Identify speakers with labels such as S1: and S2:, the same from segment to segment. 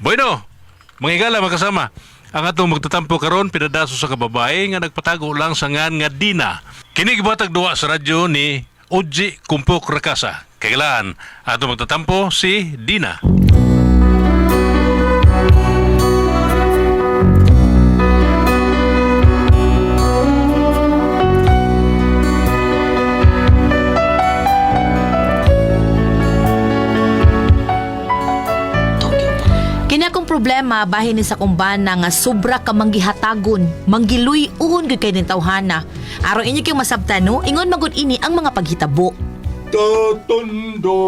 S1: Bueno, mga igala magkasama. Ang atong magtatampo karon pinadaso sa kababae nga nagpatago lang sa ngan nga Dina. Kini gibatag duwa sa radyo ni Oji Kumpok Rakasa. Kailan atong magtatampo si Dina.
S2: Kini akong problema bahin ni sa kumbana nga sobra ka manggihatagon, manggiluy-on gyud kay ning tawhana. Aron inyo kay masabtan no, ingon magud ini ang mga paghitabo.
S3: Tatanda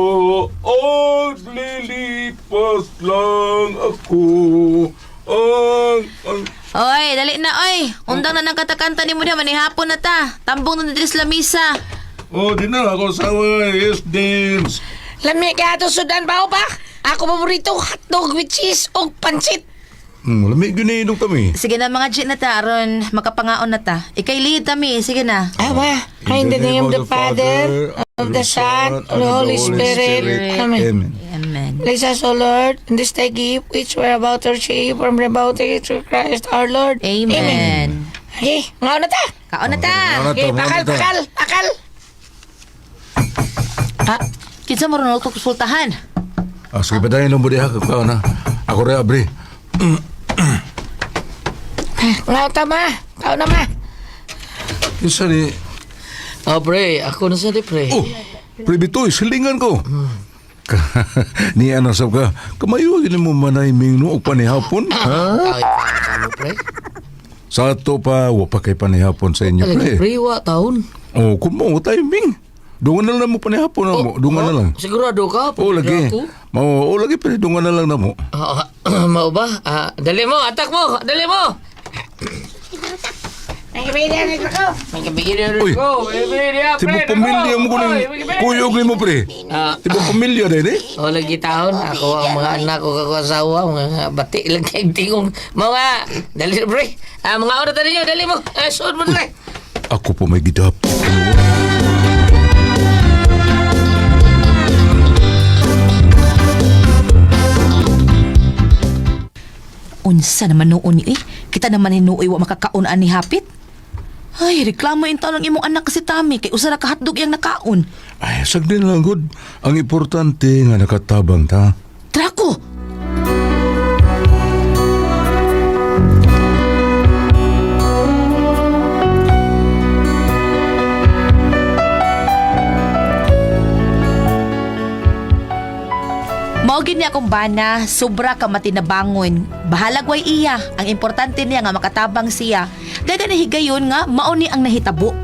S3: at lilipas lang ako ang...
S2: Oy, dali na oy. Undang na nang katakanta nimo diha manihapon na ta. Tambong na diri sa lamisa.
S3: Oh, di na ako sawa. Yes, dance.
S4: Lami ka ato sudan ba o ba? Ako paborito hotdog with cheese o pansit.
S3: Lamig ginainom kami.
S2: Sige na mga G na ta aron makapangaon na ta. Ikay lihit mi, sige na.
S4: Ama, in the name of the Father, of the Son, of the Holy Spirit. Amen.
S2: Amen.
S4: Bless us, O Lord, in this thy gift which we're about to receive from the bounty through Christ our Lord.
S2: Amen.
S4: Okay, ngaw na ta.
S2: Kaon na ta.
S4: Okay, pakal.
S2: Ah, kinsa mo ron ako konsultahan?
S3: Sige ba tayo nung budi ha? Na. Ako rin, abri.
S4: Ngaw ta ma. Tao na ma.
S3: Isa ni...
S5: Pre, ako na sa di, pre.
S3: Oh, pribitoy, silingan ko. Ni ano sab ka, kamayo gini mo manayming no, o panihapon, ha?
S5: Ay, paano, pre?
S3: Sa ato pa, wapa kay panihapon sa inyo,
S5: Alagi,
S3: pre.
S5: pre, wa taon.
S3: Oh, kung mo, timing. Dungan na lang mo panihapon na mo. Dungan na lang.
S5: Sigurado ka?
S3: Oh, lagi.
S5: Ako?
S3: Lagi pa, dungan na lang na mo.
S5: Mau ba? Dali mo, atak mo, dali mo.
S4: Nagibigyan na ko.
S5: May kabigyan
S3: Uy,
S5: ko.
S3: tibok pamilya mo kuning kuyog ni mo, pre. Tibok pamilya din, eh.
S5: O, lagi taon. Ako ang mga anak ko, asawa, mga bati lang kayong tingong. Mga, dali, pre. Mga oras tali nyo, dali mo. Suot mo, pre.
S3: Ako po may gidap.
S2: Unsa naman noon ni kita naman hinuoy wa makakaon ani hapit. Ay, reklamo in taon ng imong anak kasi Tami kay usa ra ka hotdog yang nakaon.
S3: Ay, sagdin lang, good. Ang importante nga nakatabang ta.
S2: Trako. Maugin niya akong bana, sobra ka matinabangon. Bahalag way iya. Ang importante niya nga makatabang siya. Daga nahigayon nga, mauni ang nahitabo.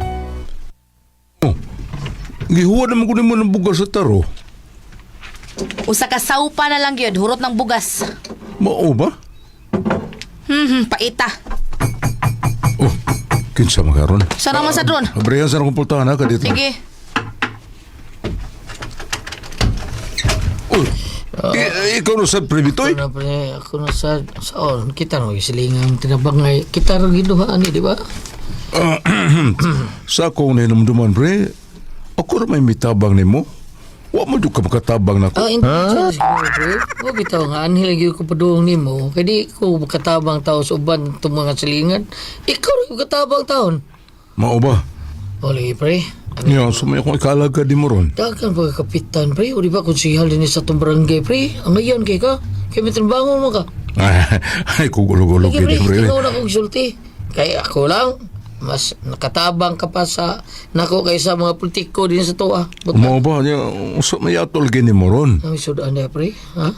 S3: Oh, gihuwa naman ko mo ng bugas sa taro.
S2: Usa ka saupa na lang yun, hurot ng bugas.
S3: Mao ba?
S2: Paita.
S3: Oh, kinsa makaron.
S2: Sana naman sa drone.
S3: Abrihan sa akong pultahan ha, kadito.
S2: Sige.
S3: Oh, ikaw no sa pribitoy?
S5: Ano, pre, ako na sa kita no, silingang tinabangay. Kita rin ginuhaan ni, di ba?
S3: Sa akong ninumduman, pre, ako rin may mitabang ni mo. Wa mo ka makatabang na ko.
S5: Hindi siguro, pre. Huwag bitaw nga, anhil lagi ko paduong ni mo. Kaya di ko makatabang tao sa uban itong mga silingan. Ikaw rin makatabang taon.
S3: Mao ba?
S5: O, lagi, pre.
S3: Niya, sumay akong ikalaga di mo ron.
S5: Dagan pa kapitan, pre. O di ba konsihal din sa itong barangay, pre? Ang ngayon kay ka. Kaya may trabangon mo ka.
S3: Ay, kugulo-gulo
S5: Lagi, pre.
S3: kita, pre.
S5: Ikaw na kong sulti. Kaya ako lang. Mas nakatabang ka pa sa nako kaysa mga politiko din sa toa.
S3: Mao ba? Niya, usap may atol gini mo ron.
S5: Ang sudan na, pre. Ha?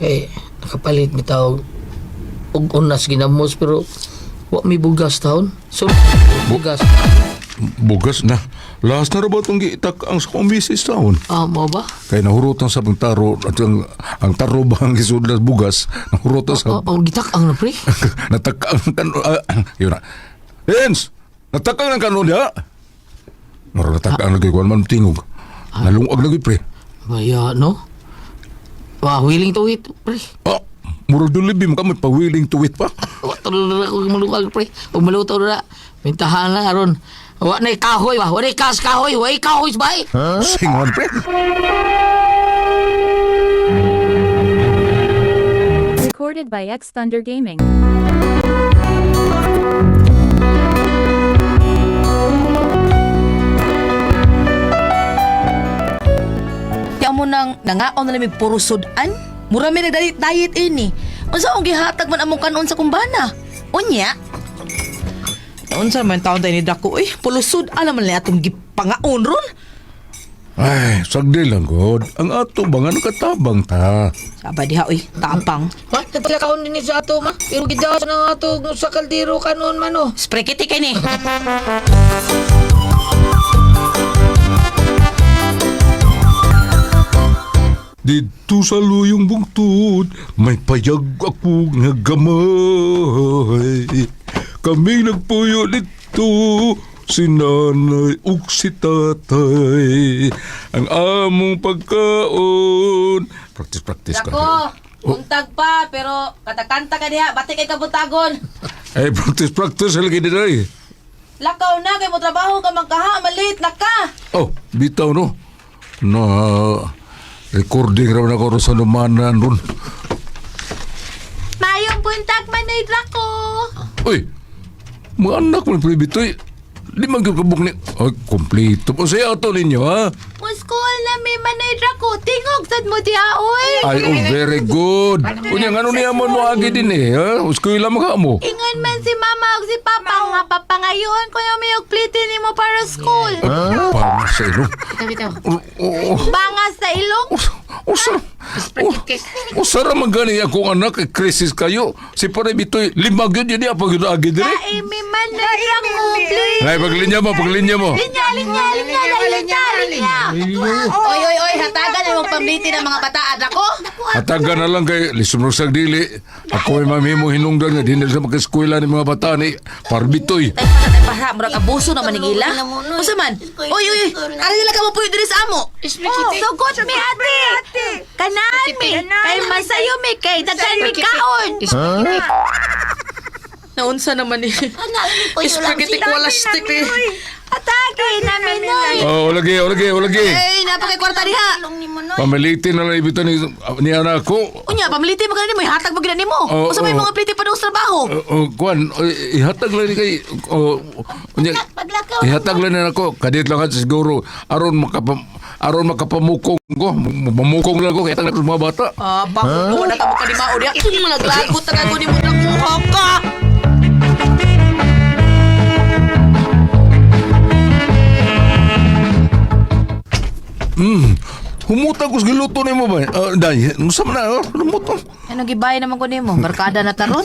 S5: Kaya nakapalit mi tao og unas ginamos pero wa mi bugas taon. So, bugas.
S3: Bugas na. Last na rin ba itong giitak ang sa komisis taon?
S5: Mo ba?
S3: Kaya nahurutan sa pang taro at ang taro ba ang gisudlas bugas nahurutan sa
S5: Gitak ang na, pre.
S3: natakang kanon yun na Hens natakang ng kanon niya natakang lagi ko man tingog nalungag lagi pre
S5: Baya, no? Willing to wait, pre.
S3: muro dulibi mo kami pa willing to wait pa
S5: Wa tuloy ako malungag, pre. Kung maluto na, mintahan na, aron. Wa na kahoy ba? Wa na kahoy. Wa kahoy ba?
S3: singon pre
S6: Recorded by X Thunder Gaming.
S2: Tiyan mo nang nangaon na lamig puro sudan. Mura may nagdayit-dayit ini. Unsa ang gihatag man among kanon sa kumbana? Unya? Unsa man taon tayo ni Dako? Pulusod alam man atong gipangaon ron.
S3: Ay, sagdi lang, God. Ang ato ba nga nakatabang ta?
S2: Saba diha, tapang.
S5: Ma, nagpalakaon din sa ato, ma. Pero gidaos na ato sa kaldero kanon man, oh.
S2: Spray kiti kay ni.
S3: Dito sa luyong bungtod, may payag ako nga gamay. Kami nagpuyo dito, si nanay ug si tatay. Ang among pagkaon. Practice ka.
S2: untag pa, pero katakanta ka diha, bati kay kabutagon.
S3: Ay, practice lagi din ay.
S2: Lakaw na, kay mo trabaho ka magkaha, malit, laka.
S3: Oh, bitaw no. Na recording raw na ko sa lumanan ron.
S2: Mayong buntag Manoy Draco.
S3: Uy, mga anak mo ni Bitoy. Di man gyud kabuk ni. Ay, kompleto po sa ato ninyo, ha?
S2: Muskol na may Manoy Draco, tingog sad mo diha, oy.
S3: Ay, oh, very good. Kunya, ano niya mo agi din eh, ha? Uskoy lang mga mo.
S2: Ingon man si mama ug si papa nga papangayon ko yung may plitin nimo para school.
S3: Parang sa ilo.
S2: Bangas sa ilong.
S3: Usara man gani akong anak, krisis kayo. Si Pare Bitoy, limag yun yun, apag yun agi din eh.
S2: Ay, may Manoy Draco, please.
S3: Ay, paglinya mo.
S2: Linya. Oy, hatagan yung pamliti ng mga bataan ako.
S3: Hatagan na lang kay lisumrog dili. Ako ay mamimo hinungdan nga dinil sa mag-eskwela ni mga bata ni Parbitoy.
S2: Tay para murag abuso naman ning ila. Unsa man? Oy, ari nila ka mo puyo diri sa amo. Sugot mi ate. Kanan mi. Kay masayo mi kay daghan mi kaon. Naunsa naman ni? Spaghetti ko lastik eh. Atake namin noy.
S3: Oh, lagi.
S2: Ay, napakay kwarta diha.
S3: Pamilitin na lang ibito ni anak ko.
S2: Unya, pamiliti mo ganun mo, ihatag mo ganun mo.
S3: Oo,
S2: Kung sa may
S3: oo.
S2: mga pliti pa daw sa trabaho.
S3: Kuan, ihatag lang ni kay ihatag lang na ako. Kadit lang at siguro aron makapamukong ko. Mamukong lang ko kaya tanggal sa mga bata.
S2: Bakit mo na tamo ka ni Mao diha? Naglagot na ko ni mo nakuha ka.
S3: Humutang ko sa giluto ni mo ba? Day, gusto mo na, humutang.
S2: Ano gibay naman ko nimo? Barkada na taron.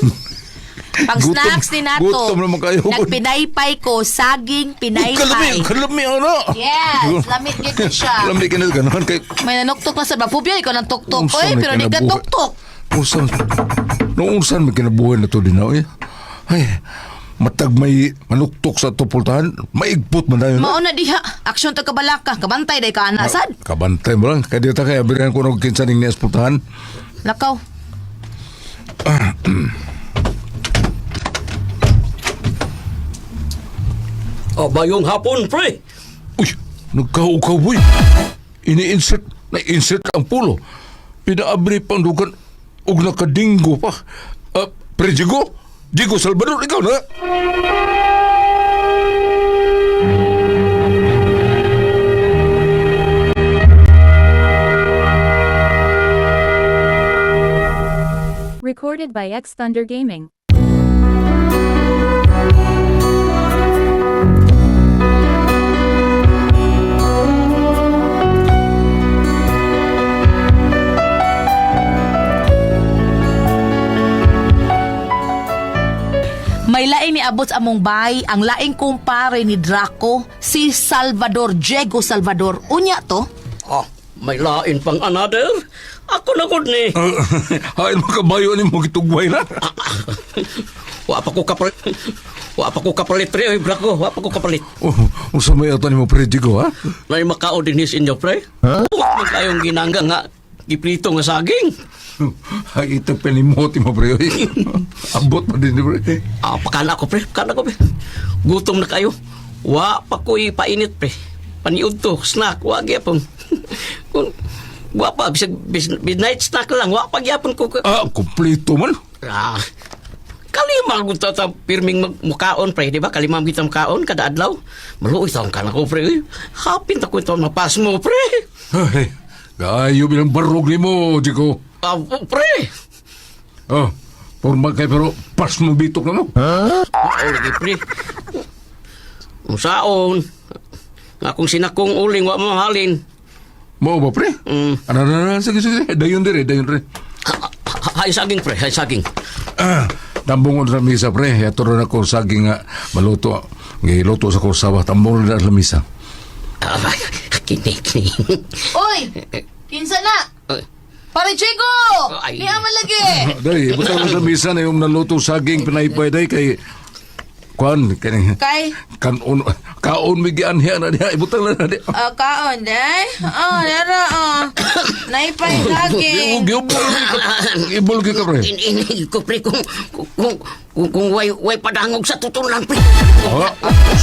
S2: Pang
S3: Gutom-
S2: snacks ni Nato.
S3: gutom naman kayo.
S2: Nagpinaypay ko, saging pinaypay.
S3: Kalami, ano?
S2: Yes, lamit gid siya.
S3: Kalami ka na ganahan kay...
S2: May nanuktok na sa bafubya, ikaw nang tuktok.
S3: Unsa
S2: Oy,
S3: may
S2: pero di ka
S3: kinabuhi?
S2: tuktok.
S3: Noong may kinabuhay na to din na, ay, matag may manuktok sa tupultahan, maigpot man tayo.
S2: Mao na diha. Aksyon ta kabalaka, kabantay day ka anasad.
S3: Kabantay mo lang. Kaya dito kaya birihan ko ng kinsaning ni Espultahan.
S2: Lakaw.
S7: Abayong hapon, pre.
S3: Uy, nagkaukaw, boy. Ini-insert, na-insert ang pulo. Pinaabri pang dugan, ug nakadinggo pa. Pre, Diego Salvador, ikaw na.
S6: Recorded by X Thunder Gaming.
S2: May laing ni abot sa among bay, ang laing kumpare ni Draco, si Salvador, Diego Salvador. Unya to?
S7: May lain pang another. Ako na gud ni.
S3: Hain mo kabayo ni mo gitugway na.
S7: Wa pa ko kapalit. Wa pa ko kapalit, pre. Oy, brako. Wa pa ko kapalit.
S3: Usa may ato ni mo, pre, Diego, ha?
S7: Nay makao dinis inyo, pre. Wa man kayong ginangga nga giprito nga saging.
S3: Ay, ito penimoti mo, pre. Abot pa din, pre.
S7: Pakana ko, pre. Gutom na kayo. Wa pa ko ipainit, pre. Paniud to, snack. Wa gyapon. Wa pa, bisag midnight snack lang. Wa pa gyapon ko.
S3: Kompleto man.
S7: Kalima kita ta pirming mukaon pre, di ba? Kalima kita mukaon kada adlaw. Maluoy taon ka na ko pre. Hapin ta ko ito mapas mo pre.
S3: Ay, kayo bilang barog ni mo, Jiko.
S7: Pre.
S3: Porma kay pero pas mo bitok na mo.
S7: Lagi pre. Musaon. Nga kung sinakong uling wa mahalin.
S3: Mau ba, pre? Ano, sige. Dayon dire.
S7: Hay saging pre, hay saging.
S3: Tambungon sa misa, pre. Yato rin ako saging nga maluto. Giluto sa kursawa. Tambungon na sa misa.
S7: Kini.
S2: Oy! Kinsa na? Pare Chico!
S7: Ay.
S2: Di aman lagi!
S3: Day, butang sa misa na yung naluto saging pinaypay day kay Kwan, kani
S2: Kay,
S3: kaon migian hiya na diha ibutang na di.
S2: kaon, day? Nara, naipay saging.
S3: Ibol ka pre.
S7: Ini ko pre kung way padangog sa tutulan pre.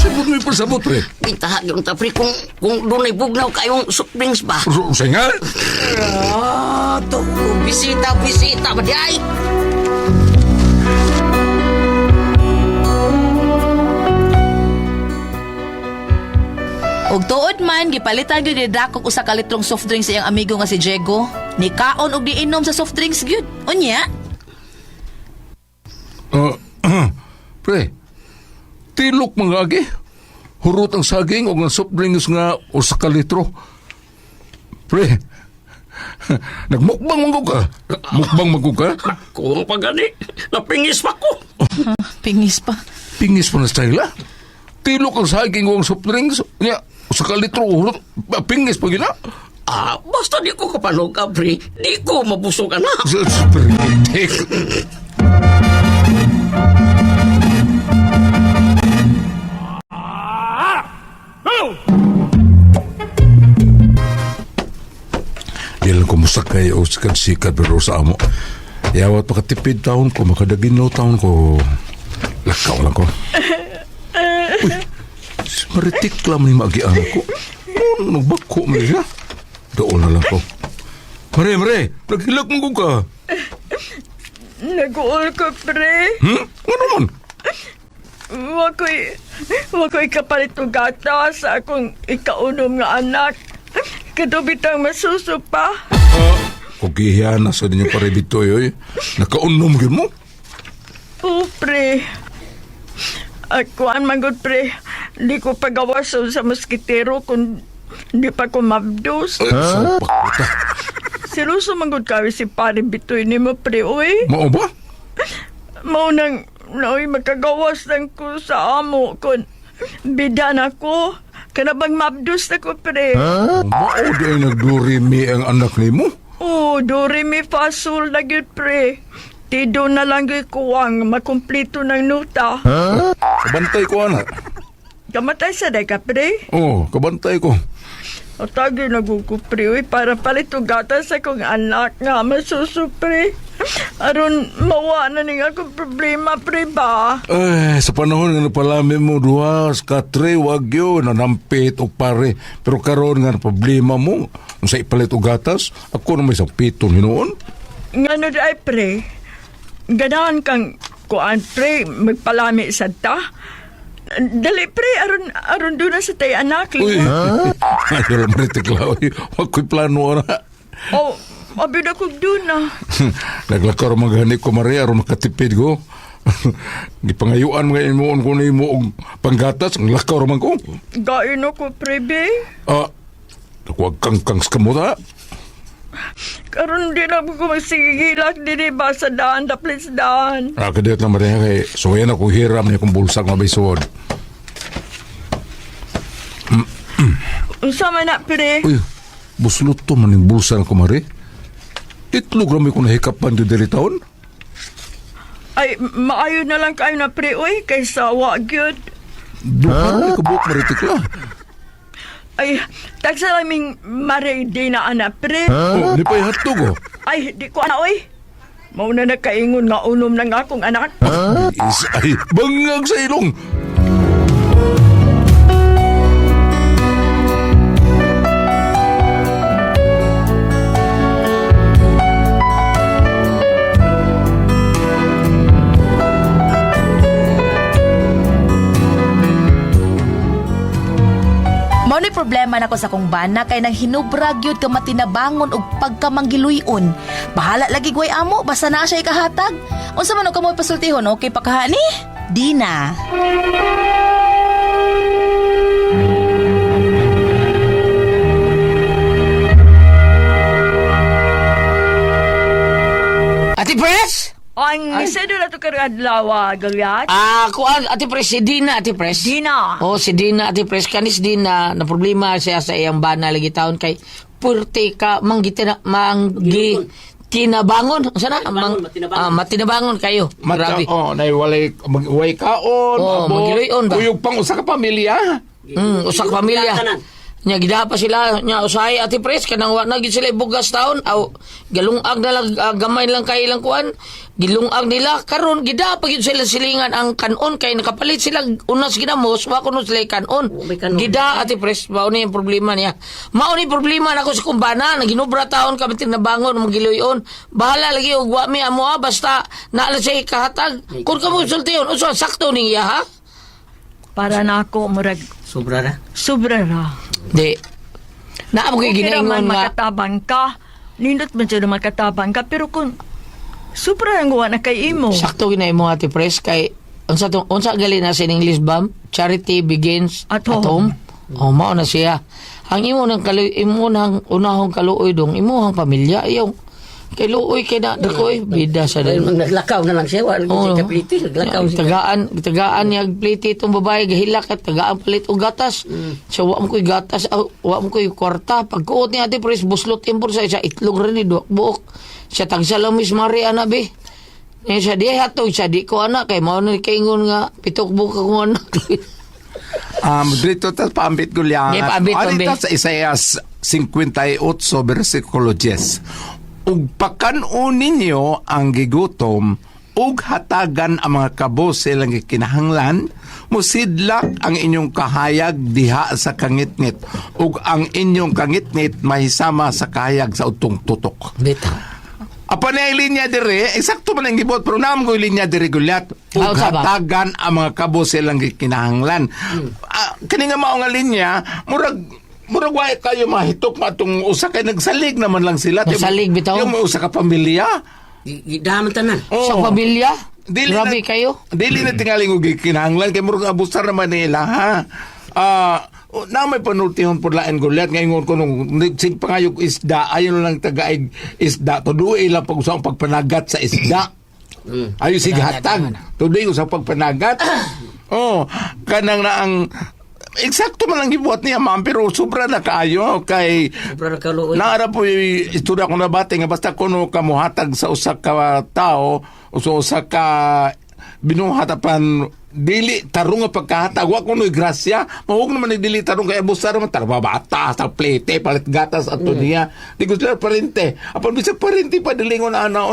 S3: Sabot mo pasabot pre.
S7: Pintaha yun ta pre kung dunay bugnaw kayong soft drinks ba.
S3: Singa.
S7: To bisita ba di ay?
S2: Og tuod man, gipalitan gyud ni Dakog usa ka litrong soft drinks sa iyang amigo nga si Diego. Ni kaon og diinom sa soft drinks gyud. Unya?
S3: Pre. Tilok mga agi. Hurot ang saging og ang soft drinks nga usa ka litro. Pre. Nagmukbang magug ka. Mukbang magug ka.
S7: Kung pagani, napingis pa ko.
S2: Pingis pa.
S3: Pingis pa na style ah. Tilok ang saging og ang soft drinks. Nya usa ka litro hurot. Pingis pa gina.
S7: Basta di ko kapanog pre, di ko mabusog na.
S3: Spritik. Di lang ko musakay o sikat pero sa amo. Yawat makatipid taon ko, makadaginaw taon ko. Lakaw lang ko. Uy, maritik lang ni magian ko. Nagbako mo niya. Doon na lang ko. Mare, naghilak mo ka.
S4: Nag-uol ko, pre.
S3: Ano man?
S4: Wako'y kapalit og gata sa akong ikaunom nga anak. Kadubitang masusupa.
S3: Kung kihiyan na sa ninyo paribitoy, oy. Nakaunom yun mo?
S4: Oo, pre. Kuan manggod, pre. Di ko pagawas sa moskitero kung di pa ko mabdos.
S3: Supak ko ta.
S4: Siluso manggod kawi si pare bitoy ni mo, pre, uy.
S3: Mao ba?
S4: Mao nang naoy makagawas lang ko sa amo kun bidan ako. Kanabang mabdos na ko, pre.
S3: Mao di ay nagdurimi ang anak ni mo?
S4: Oh, do re mi fa sol na gyud, pre. Tido na lang gyud kuwang makumpleto ng nuta.
S3: Kabantay ko, anak.
S4: Kamatay sa day ka, pre.
S3: Oo, kabantay ko.
S4: O tagi naguko, pre. Uy, para palit og gatas sa kong anak nga masuso, pre. Aron mawa na ning akong problema, pre ba?
S3: Sa panahon nga napalami mo, duwas, katre, wagyo, nanampit o pare. Pero karon nga problema mo, kung sa ipalit o gatas, ako na may isang piton hinoon.
S4: Ngano di ay, pre? Ganahan kang kuan, pre, magpalami sa ta. Dali, pre, aron doon na sa tayo anak.
S3: Uy, ayaw lang maritik lang. Huwag ko'y plano na.
S4: Oh, abid ako doon na.
S3: Naglakaw maghani ko, Maria, aron makatipid ko. Gipangayuan mga imoon ko na imo og panggatas, ang lakaw raman ko.
S4: Gain ako, pre, be.
S3: Huwag kang skamuta.
S4: Karon di na ko magsigilak din ba sa daan, daplis daan.
S3: Kadiyot na Maria kay suwayan ako hiram niya kong bulsak mabisod.
S4: Unsa man na, pre?
S3: Uy, buslot to maning bulsa na kumari. Itlog rami ko nahikapan doon dili taon.
S4: Ay, maayo na lang kayo na, pre, uy, kaysa wag yun.
S3: Duhan ka buhok maritik lang.
S4: Ay, tagsa laming maridi na ana, pre.
S3: Di pa ihatog oh.
S4: Ay, di ko ana, uy. Mauna na kaingon nga unom na nga akong anak.
S3: Ay, bangag sa ilong.
S2: Mao ni problema nako sa kong bana kay nang hinubrag yun ka matinabangon og pagkamanggiluyon. Bahala lagi gway amo basta na siya ikahatag. Unsa man og kamoy pasultihon okay pa kaha ni? Dina.
S5: Ate Pres?
S4: Ang isa doon na ito karadlaw, galyat.
S5: Kuan, Ate Pres, si Dina, Ate Pres.
S4: Dina.
S5: Oh, si Dina, Ate Pres. Kanis Dina, na problema siya sa iyang bana lagi taon kay purte ka tinabangon. Sana? Matinabangon kayo. Grabe.
S3: Way kaon.
S5: Oh,
S3: abo,
S5: magiluyon ba?
S3: Uyog pang usa ka pamilya.
S5: Usak pamilya. Nya gida pa sila nya usahay Ate Pres kanang wa na gid sila ibugas taon aw galungag na lang gamay lang kay ilang kuan gilungag nila karon gida pa gid sila silingan ang kanon kay nakapalit sila unas ginamos wa kuno sila kanon gida Ate Pres mao ni ang problema niya mao ni problema nako sa kumbana naginubra taon ka bitin nabangon magiluyon bahala lagi og wa mi amo basta naala siya kahatag kun kamo sultiyon usa sakto niya ha
S4: Para na ako, murag,
S7: Sobra na.
S4: sobra ra.
S5: di na mo kay
S4: Okay
S5: ginaingon
S4: naman
S5: nga
S4: makatabang ka. Nindot man siya na makatabang ka. Pero kung sobra ang gawa na kay imo.
S5: sakto ginay mo Ate Pres kay unsa gali na sa English bam charity begins
S4: At home.
S5: Oh mao na siya ang imo nang imo nang unahong kaluoy dong imuhang pamilya yung kay luoy kay na dakoy bida sa
S7: Dahil
S5: dali
S7: naglakaw na lang siya. Wala
S5: Oh,
S7: siya kapiliti. Naglakaw siya.
S5: tagaan niya pliti itong babae gahilak at tagaan palit og gatas so wa mo koy gatas wa mo koy kwarta pagkuot ni Ate Pres buslot impor sa itlog rin ni buok siya tagsa lang Miss Maria na be siya di hatog siya di ko anak kay mao na kaingon nga pitok buka ko anak
S3: Dito tas paambit ko liang.
S5: Yeah, paambit, paambit.
S3: Sa Isaias 58 versikulo 10. Ug pakanon ninyo ang gigutom ug hatagan ang mga kabos silang gikinahanglan musidlak ang inyong kahayag diha sa kangitngit ug ang inyong kangitngit mahisama sa kahayag sa utong tutok.
S5: bitaw
S3: Apa na yung linya dire, eksakto man ang gibot, pero naman ko yung linya dire gulat. Ug
S5: Sa ba?
S3: hatagan ang mga kabos silang gikinahanglan. Kani nga mao nga linya, murag wa kayo mahitok matong usa kay nagsalig naman lang sila.
S5: Nagsalig, bitaw.
S3: Yung may usa ka pamilya.
S7: Daman tanan.
S5: sa
S3: Oo.
S5: pamilya
S3: Dili
S5: grabe
S3: na-
S5: kayo
S3: Dili na tingaling og gikinahanglan kay murag abusar naman nila ha. Na may panultihon po lain gulat ngayon ko nung sig pangayog isda ayon lang tagaig isda tuduay lang pag usang pagpanagat sa isda. Ayo sig hatag tuduay usang pagpanagat. Kanang na ang eksakto man lang gibuhat niya ma'am pero sobra na kaayo kay
S7: Sobra na kaluoy.
S3: naara po yung istorya ko nabati nga basta kuno kamuhatag sa usa ka tao o sa usa ka binuhatapan dili tarong nga pagkahatag wa kuno grasya mahug naman ni dili tarong kay abusar man tarbabata sa plete palit gatas ato niya di ko sila parente apan bisag parente pa dilingon ana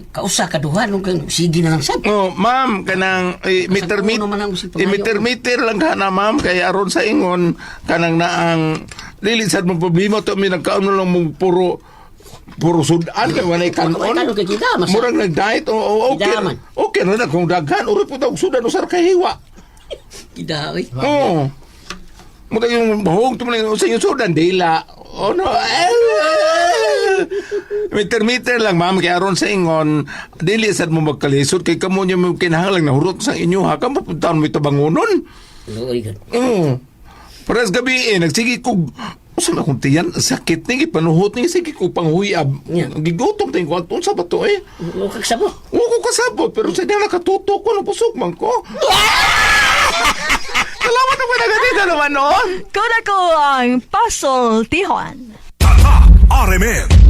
S7: Kausa kaduhan. Kung sige na lang sab.
S3: ma'am kanang meter-meter
S7: Uno man ang usip pangayo.
S3: meter-meter lang kana ma'am kay aron sa ingon kanang naang dili sad mo problema to mi nagkaano lang mong puro sudan kay walay kanon
S7: Kanon kay kita.
S3: murag nag-diet okay
S7: Idaman.
S3: okay na kung daghan uri po tawag sudan usar kahiwa
S7: Kidaoy.
S3: oo murag yung bahog tumalang sa yung sudan dila no meter lang ma'am kay aron sa ingon dili sad mo magkalisod kay kamo nyo mo kinahanglan na hurot sa inyo ha kamo puntahan mo ito bangunon
S7: Luoy gan.
S3: paras gabi nagsige kog usa na kung tiyan sakit ni panuhot ni sige kog panghuyab
S7: Yeah.
S3: gigutom tayong kwanton sa bato
S7: Lukak sabo.
S3: Oo ko kasabot, pero sa diyan nakatutok ko, pusok man ko. Salamat naman na ganito naman noon.
S4: Kung ako ang pasultihon.
S8: Tatak RMN